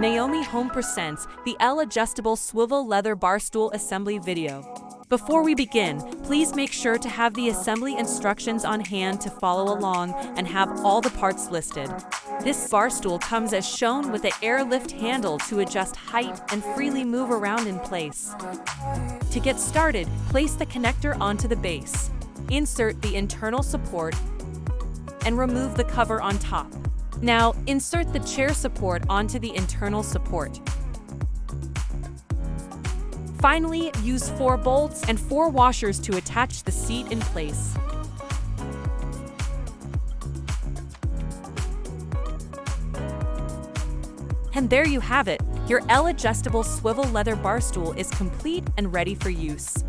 Naomi Home presents the Elle Adjustable Swivel Leather Barstool Assembly video. Before we begin, please make sure to have the assembly instructions on hand to follow along and have all the parts listed. This bar stool comes as shown with an airlift handle to adjust height and freely move around in place. To get started, place the connector onto the base. Insert the internal support and remove the cover on top. Now, insert the chair support onto the internal support. Finally, use 4 bolts and 4 washers to attach the seat in place. And there you have it! Your Elle Adjustable Swivel Leather Bar Stool is complete and ready for use.